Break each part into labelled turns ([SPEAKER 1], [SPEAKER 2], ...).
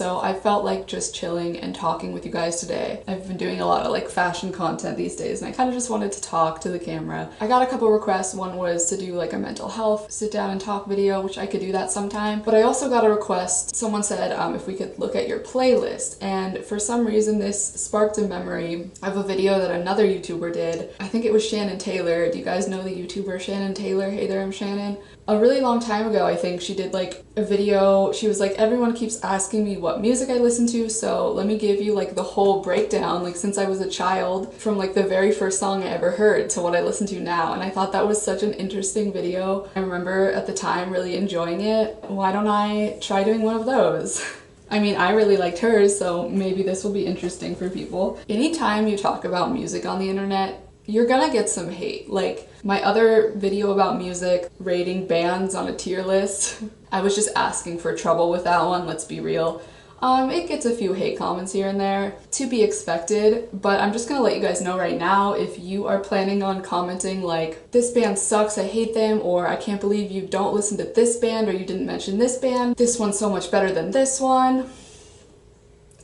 [SPEAKER 1] So I felt like just chilling and talking with you guys today. I've been doing a lot of like fashion content these days and I kind of just wanted to talk to the camera. I got a couple requests. One was to do like a mental health sit down and talk video, which I could do that sometime. But I also got a request. Someone said if we could look at your playlist, and for some reason this sparked a memory of a video that another YouTuber did. I think it was Shannon Taylor. Do you guys know the YouTuber Shannon Taylor? Hey there, I'm Shannon. A really long time ago, I think she did like a video. She was like, everyone keeps asking me what music I listen to, so let me give you like the whole breakdown, like since I was a child, from like the very first song I ever heard to what I listen to now. And I thought that was such an interesting video. I remember at the time really enjoying it. Why don't I try doing one of those? I mean, I really liked hers, so maybe this will be interesting for people. Anytime you talk about music on the internet, you're gonna get some hate. Like my other video about music, rating bands on a tier list, I was just asking for trouble with that one, let's be real. It gets a few hate comments here and there, to be expected, but I'm just gonna let you guys know right now, if you are planning on commenting like, this band sucks, I hate them, or I can't believe you don't listen to this band, or you didn't mention this band, this one's so much better than this one,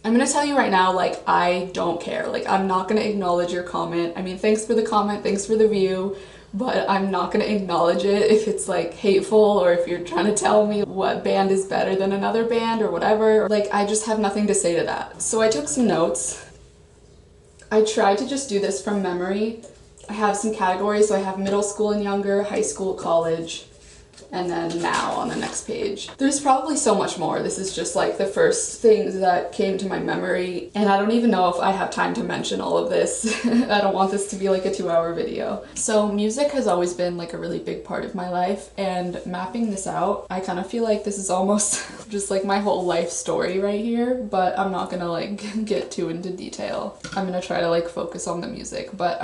[SPEAKER 1] I'm gonna tell you right now, like, I don't care. Like, I'm not gonna acknowledge your comment. I mean, thanks for the comment, thanks for the view, but I'm not gonna acknowledge it if it's like hateful or if you're trying to tell me what band is better than another band or whatever. Like, I just have nothing to say to that. So I took some notes. I tried to just do this from memory. I have some categories, so I have middle school and younger, high school, college, and then now on the next page. There's probably so much more. This is just like the first things that came to my memory, and I don't even know if I have time to mention all of this. I don't want this to be like a 2-hour video. So music has always been like a really big part of my life, and mapping this out, I kind of feel like this is almost just like my whole life story right here, but I'm not gonna like get too into detail. I'm gonna try to like focus on the music. But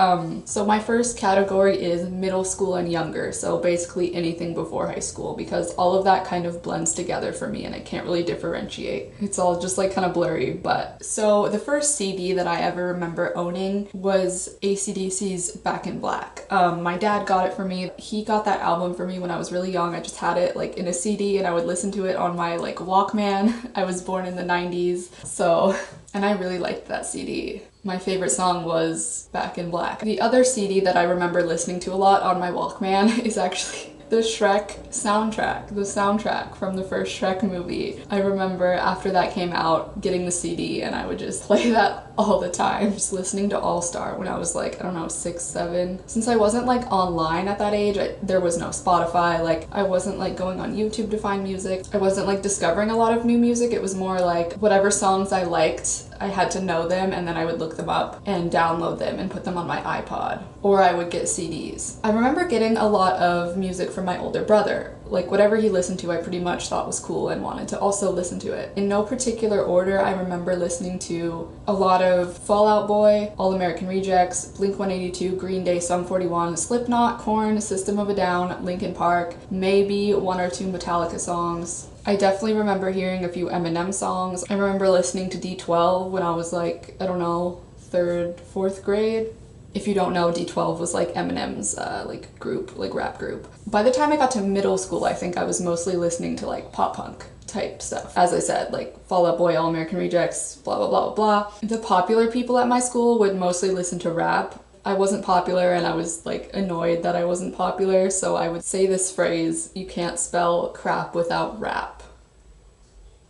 [SPEAKER 1] so my first category is middle school and younger, so basically anything before high school, because all of that kind of blends together for me and I can't really differentiate. It's all just like kind of blurry. But so the first CD that I ever remember owning was AC/DC's Back in Black. My dad got it for me. He got that album for me when I was really young. I just had it like in a CD and I would listen to it on my like Walkman. I was born in the 90s, so, and I really liked that CD. My favorite song was Back in Black. The other CD that I remember listening to a lot on my Walkman is actually the Shrek soundtrack, the soundtrack from the first Shrek movie. I remember after that came out, getting the CD, and I would just play that all the time, just listening to All Star when I was like, I don't know, 6, 7. Since I wasn't like online at that age, there was no Spotify, like I wasn't like going on YouTube to find music. I wasn't like discovering a lot of new music. It was more like whatever songs I liked, I had to know them, and then I would look them up and download them and put them on my iPod, or I would get CDs. I remember getting a lot of music from my older brother. Like whatever he listened to, I pretty much thought was cool and wanted to also listen to it. In no particular order, I remember listening to a lot of Fall Out Boy, All American Rejects, Blink-182, Green Day, Sum 41, Slipknot, Korn, System of a Down, Linkin Park, maybe 1 or 2 Metallica songs. I definitely remember hearing a few Eminem songs. I remember listening to D12 when I was like, I don't know, 3rd, 4th grade. If you don't know, D12 was like Eminem's like group, like rap group. By the time I got to middle school, I think I was mostly listening to like pop punk type stuff. As I said, like Fall Out Boy, All American Rejects, blah, blah, blah, blah. The popular people at my school would mostly listen to rap. I wasn't popular and I was like annoyed that I wasn't popular, so I would say this phrase, you can't spell crap without rap,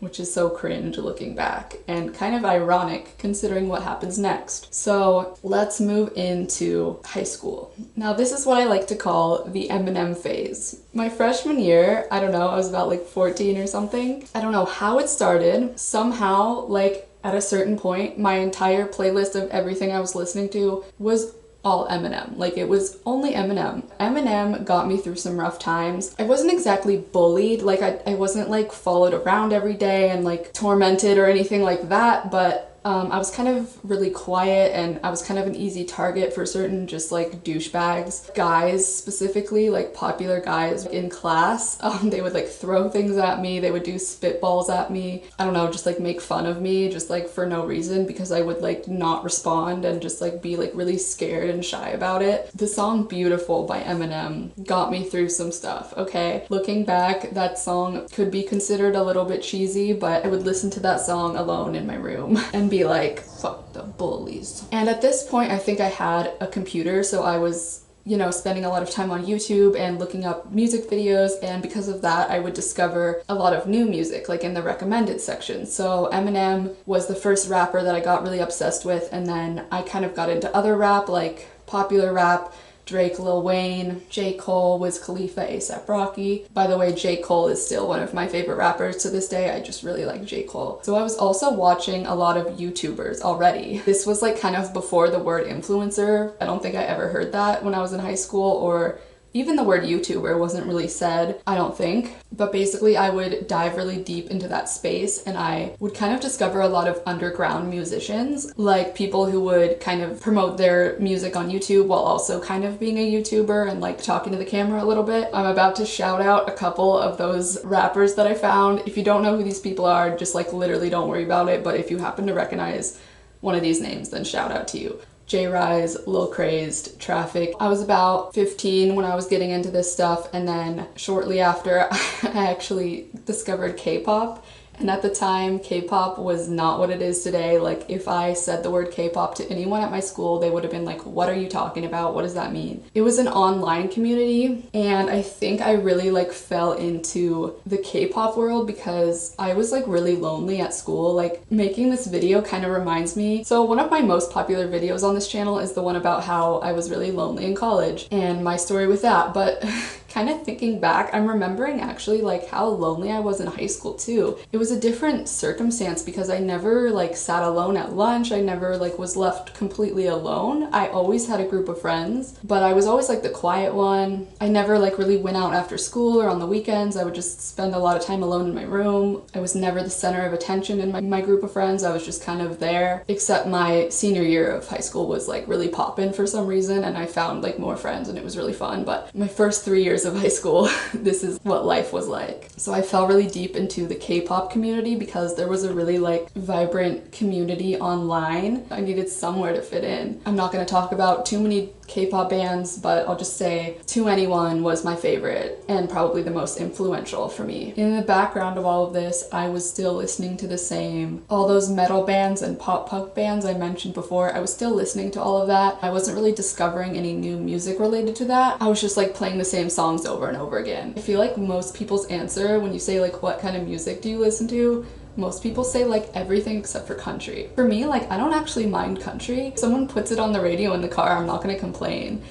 [SPEAKER 1] which is so cringe looking back and kind of ironic considering what happens next. So let's move into high school. Now this is what I like to call the Eminem phase. My freshman year, I don't know, I was about like 14 or something. I don't know how it started. Somehow, like at a certain point, my entire playlist of everything I was listening to was all Eminem. Like it was only Eminem. Eminem got me through some rough times. I wasn't exactly bullied, like I wasn't like followed around every day and like tormented or anything like that, but I was kind of really quiet and I was kind of an easy target for certain just like douchebags. Guys specifically, like popular guys in class, they would like throw things at me, they would do spitballs at me. I don't know, just like make fun of me just like for no reason because I would like not respond and just like be like really scared and shy about it. The song Beautiful by Eminem got me through some stuff, okay? Looking back, that song could be considered a little bit cheesy, but I would listen to that song alone in my room and be like, fuck the bullies. And at this point, I think I had a computer, so I was, you know, spending a lot of time on YouTube and looking up music videos, and because of that, I would discover a lot of new music, like in the recommended section. So Eminem was the first rapper that I got really obsessed with, and then I kind of got into other rap, like popular rap, Drake, Lil Wayne, J. Cole, Wiz Khalifa, A$AP Rocky. By the way, J. Cole is still one of my favorite rappers to this day. I just really like J. Cole. So I was also watching a lot of YouTubers already. This was like kind of before the word influencer. I don't think I ever heard that when I was in high school, or even the word YouTuber wasn't really said, I don't think. But basically I would dive really deep into that space and I would kind of discover a lot of underground musicians, like people who would kind of promote their music on YouTube while also kind of being a YouTuber and like talking to the camera a little bit. I'm about to shout out a couple of those rappers that I found. If you don't know who these people are, just like literally don't worry about it. But if you happen to recognize one of these names, then shout out to you. J-Rise, Lil Crazed, Traffic. I was about 15 when I was getting into this stuff, and then shortly after I actually discovered K-pop. And at the time, K-pop was not what it is today. Like if I said the word K-pop to anyone at my school, they would have been like, what are you talking about? What does that mean? It was an online community, and I think I really like fell into the K-pop world because I was like really lonely at school. Like making this video kind of reminds me. So one of my most popular videos on this channel is the one about how I was really lonely in college and my story with that. But kind of thinking back, I'm remembering actually like how lonely I was in high school too. It was a different circumstance because I never like sat alone at lunch. I never like was left completely alone. I always had a group of friends, but I was always like the quiet one. I never like really went out after school or on the weekends. I would just spend a lot of time alone in my room. I was never the center of attention in my group of friends. I was just kind of there, except my senior year of high school was like really poppin' for some reason, and I found like more friends and it was really fun. But my first 3 years of high school, this is what life was like. So I fell really deep into the K-pop community because there was a really like vibrant community online. I needed somewhere to fit in. I'm not going to talk about too many K-pop bands, but I'll just say 2NE1 was my favorite and probably the most influential for me. In the background of all of this, I was still listening to the same, all those metal bands and pop punk bands I mentioned before. I was still listening to all of that. I wasn't really discovering any new music related to that. I was just like playing the same songs over and over again. I feel like most people's answer when you say like what kind of music do you listen to, most people say like everything except for country. For me, like I don't actually mind country. If someone puts it on the radio in the car, I'm not gonna complain.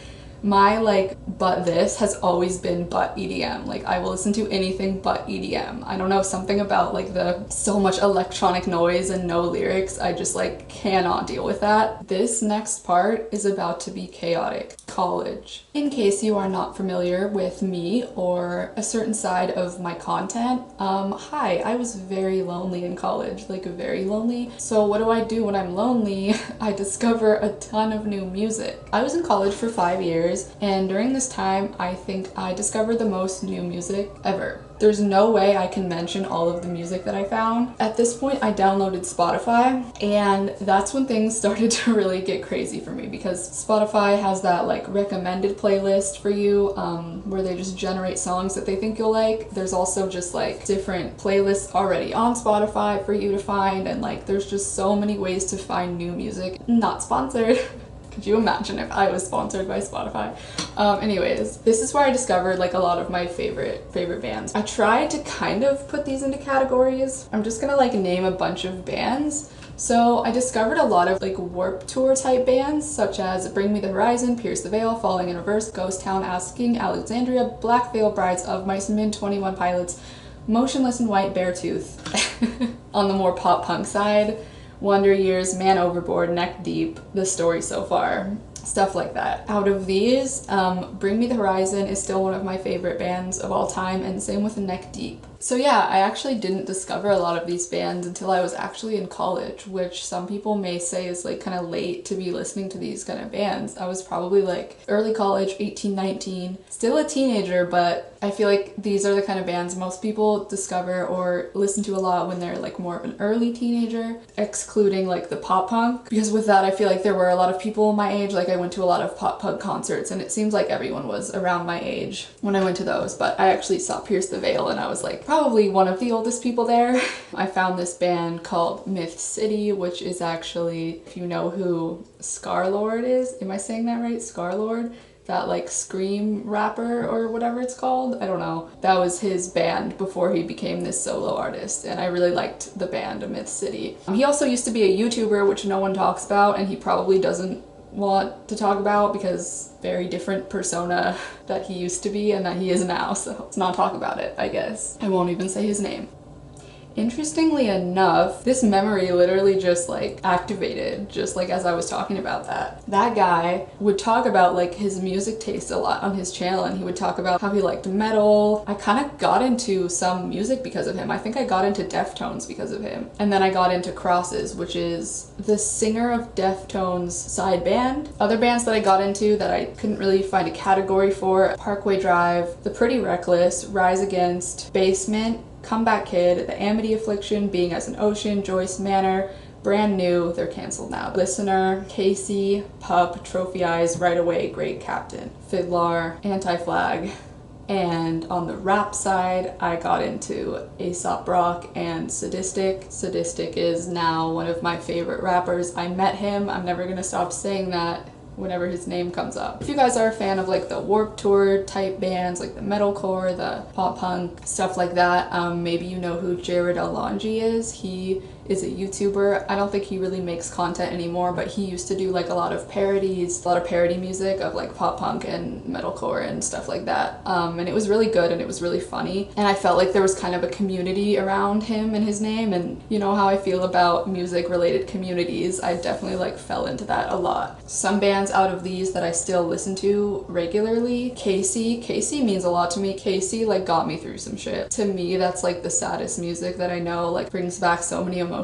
[SPEAKER 1] My like but this has always been but EDM. Like I will listen to anything but EDM. I don't know, something about like the so much electronic noise and no lyrics. I just like cannot deal with that. This next part is about to be chaotic. College. In case you are not familiar with me or a certain side of my content, hi, I was very lonely in college, like very lonely. So what do I do when I'm lonely? I discover a ton of new music. I was in college for 5 years, and during this time, I think I discovered the most new music ever. There's no way I can mention all of the music that I found. At this point, I downloaded Spotify, and that's when things started to really get crazy for me because Spotify has that like recommended playlist for you where they just generate songs that they think you'll like. There's also just like different playlists already on Spotify for you to find, and like there's just so many ways to find new music. Not sponsored. Could you imagine if I was sponsored by Spotify? Anyways, this is where I discovered like a lot of my favorite bands. I tried to kind of put these into categories. I'm just gonna like name a bunch of bands. So I discovered a lot of like Warped Tour type bands such as Bring Me the Horizon, Pierce the Veil, Falling in Reverse, Ghost Town, Asking, Alexandria, Black Veil Brides, Of Mice and Men, 21 Pilots, Motionless in White, Beartooth. On the more pop punk side, Wonder Years, Man Overboard, Neck Deep, The Story So Far, stuff like that. Out of these, Bring Me the Horizon is still one of my favorite bands of all time, and same with Neck Deep. So yeah, I actually didn't discover a lot of these bands until I was actually in college, which some people may say is like kind of late to be listening to these kind of bands. I was probably like early college, 18, 19, still a teenager, but I feel like these are the kind of bands most people discover or listen to a lot when they're like more of an early teenager, excluding like the pop punk. Because with that, I feel like there were a lot of people my age, like I went to a lot of pop punk concerts and it seems like everyone was around my age when I went to those, but I actually saw Pierce the Veil and I was like probably one of the oldest people there. I found this band called Myth City, which is actually, if you know who Scarlord is, am I saying that right? Scarlord? That like scream rapper or whatever it's called, I don't know. That was his band before he became this solo artist, and I really liked the band Myth City. He also used to be a YouTuber, which no one talks about, and he probably doesn't want to talk about because very different persona that he used to be and that he is now, so let's not talk about it, I guess. I won't even say his name. Interestingly enough, this memory literally just like activated just like as I was talking about that. That guy would talk about like his music taste a lot on his channel, and he would talk about how he liked metal. I kind of got into some music because of him. I think I got into Deftones because of him. And then I got into Crosses, which is the singer of Deftones' side band. Other bands that I got into that I couldn't really find a category for: Parkway Drive, The Pretty Reckless, Rise Against, Basement, Comeback Kid, The Amity Affliction, Being as an Ocean, Joyce Manor, Brand New, they're canceled now, Listener, Casey, Pup, Trophy Eyes, Right Away, Great Captain, Fiddler, Anti-Flag. And on the rap side, I got into Aesop Rock and Sadistic. Sadistic is now one of my favorite rappers. I met him, I'm never gonna stop saying that whenever his name comes up. If you guys are a fan of like the Warped Tour type bands, like the metalcore, the pop punk, stuff like that, maybe you know who Jared Alonji is. He is a YouTuber. I don't think he really makes content anymore, but he used to do like a lot of parodies, a lot of parody music of like pop punk and metalcore and stuff like that. And it was really good and it was really funny. And I felt like there was kind of a community around him and his name, and you know how I feel about music related communities. I definitely like fell into that a lot. Some bands out of these that I still listen to regularly: Casey means a lot to me. Casey like got me through some shit. To me, that's like the saddest music that I know, like brings back so many emotions.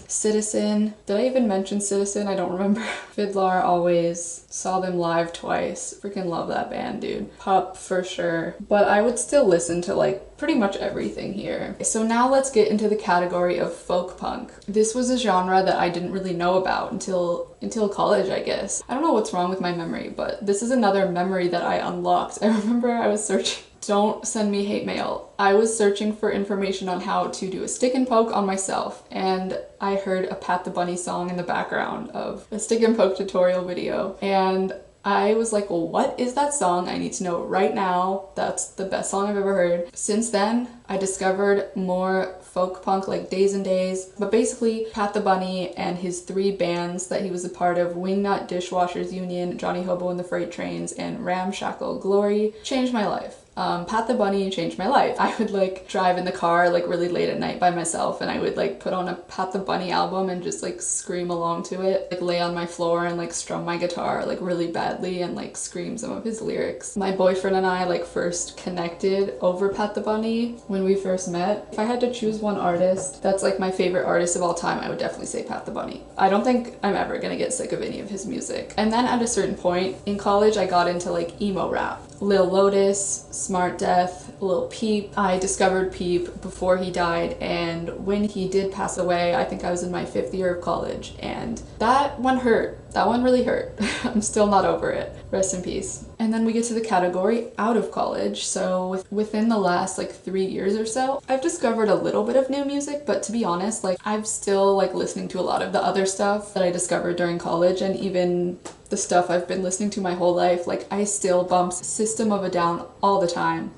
[SPEAKER 1] Citizen, did I even mention Citizen? I don't remember. Fiddler, Always, saw them live twice. Freaking love that band, dude. Pup for sure. But I would still listen to like pretty much everything here. So now let's get into the category of folk punk. This was a genre that I didn't really know about until college, I guess. I don't know what's wrong with my memory, but this is another memory that I unlocked. I remember I was searching. Don't send me hate mail. I was searching for information on how to do a stick and poke on myself, and I heard a Pat the Bunny song in the background of a stick and poke tutorial video, and I was like, well, what is that song? I need to know right now. That's the best song I've ever heard. Since then, I discovered more folk punk like Days and Days, but basically Pat the Bunny and his 3 bands that he was a part of, Wingnut Dishwashers Union, Johnny Hobo and the Freight Trains, and Ramshackle Glory, changed my life. Pat the Bunny changed my life. I would like drive in the car like really late at night by myself, and I would like put on a Pat the Bunny album and just like scream along to it, like lay on my floor and like strum my guitar like really badly and like scream some of his lyrics. My boyfriend and I like first connected over Pat the Bunny when we first met. If I had to choose one artist that's like my favorite artist of all time, I would definitely say Pat the Bunny. I don't think I'm ever gonna get sick of any of his music. And then at a certain point in college, I got into like emo rap. Lil Lotus, Smart Death, Lil Peep. I discovered Peep before he died, and when he did pass away, I think I was in my 5th year of college, and that one hurt. That one really hurt. I'm still not over it. Rest in peace. And then we get to the category out of college. So within the last like 3 years or so, I've discovered a little bit of new music, but to be honest, like I'm still like listening to a lot of the other stuff that I discovered during college, and even the stuff I've been listening to my whole life. Like I still bump System of a Down all the time.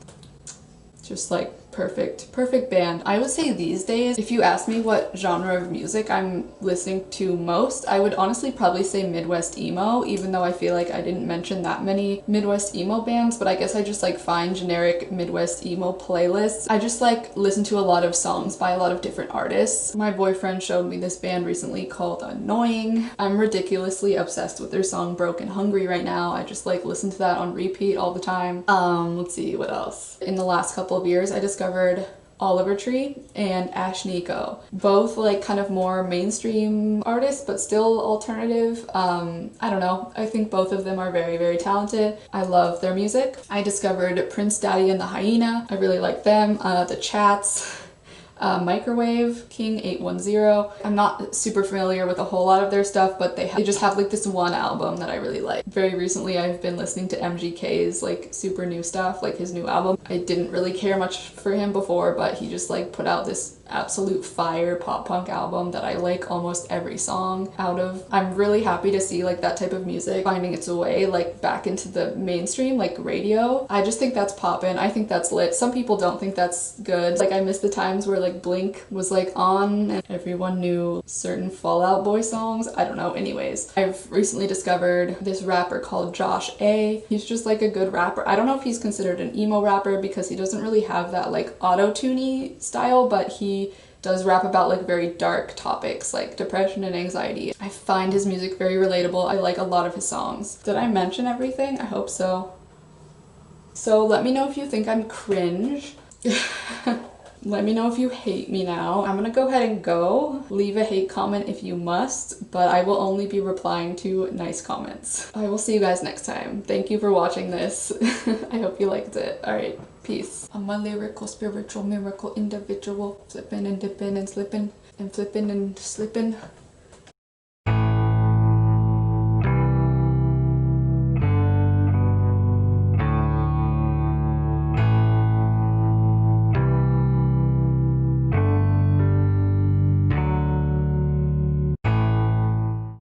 [SPEAKER 1] Just like perfect band. I would say these days, if you ask me what genre of music I'm listening to most, I would honestly probably say Midwest emo, even though I feel like I didn't mention that many Midwest emo bands, but I guess I just like find generic Midwest emo playlists. I just like listen to a lot of songs by a lot of different artists. My boyfriend showed me this band recently called Annoying. I'm ridiculously obsessed with their song Broken Hungry right now. I just like listen to that on repeat all the time. Let's see what else. In the last couple of years, I discovered Oliver Tree and Ash Nico. Both like kind of more mainstream artists, but still alternative. I don't know. I think both of them are very, very talented. I love their music. I discovered Prince Daddy and the Hyena. I really like them. The Chats. Microwave King 810. I'm not super familiar with a whole lot of their stuff, but they just have like this one album that I really like. Very recently I've been listening to MGK's like super new stuff, like his new album. I didn't really care much for him before, but he just like put out this absolute fire pop punk album that I like almost every song out of. I'm really happy to see like that type of music finding its way like back into the mainstream, like radio. I just think that's poppin'. I think that's lit. Some people don't think that's good. Like I miss the times where like Blink was like on and everyone knew certain Fall Out Boy songs. I don't know. Anyways, I've recently discovered this rapper called Josh A. He's just like a good rapper. I don't know if he's considered an emo rapper because he doesn't really have that like auto-tune-y style, but he does rap about like very dark topics like depression and anxiety. I find his music very relatable. I like a lot of his songs. Did I mention everything? I hope so. So let me know if you think I'm cringe. Let me know if you hate me now. I'm gonna go ahead and go. Leave a hate comment if you must, but I will only be replying to nice comments. I will see you guys next time. Thank you for watching this. I hope you liked it. Alright, peace. I'm a lyrical, spiritual, miracle individual. Flipping and dipping and slipping and flipping and slipping.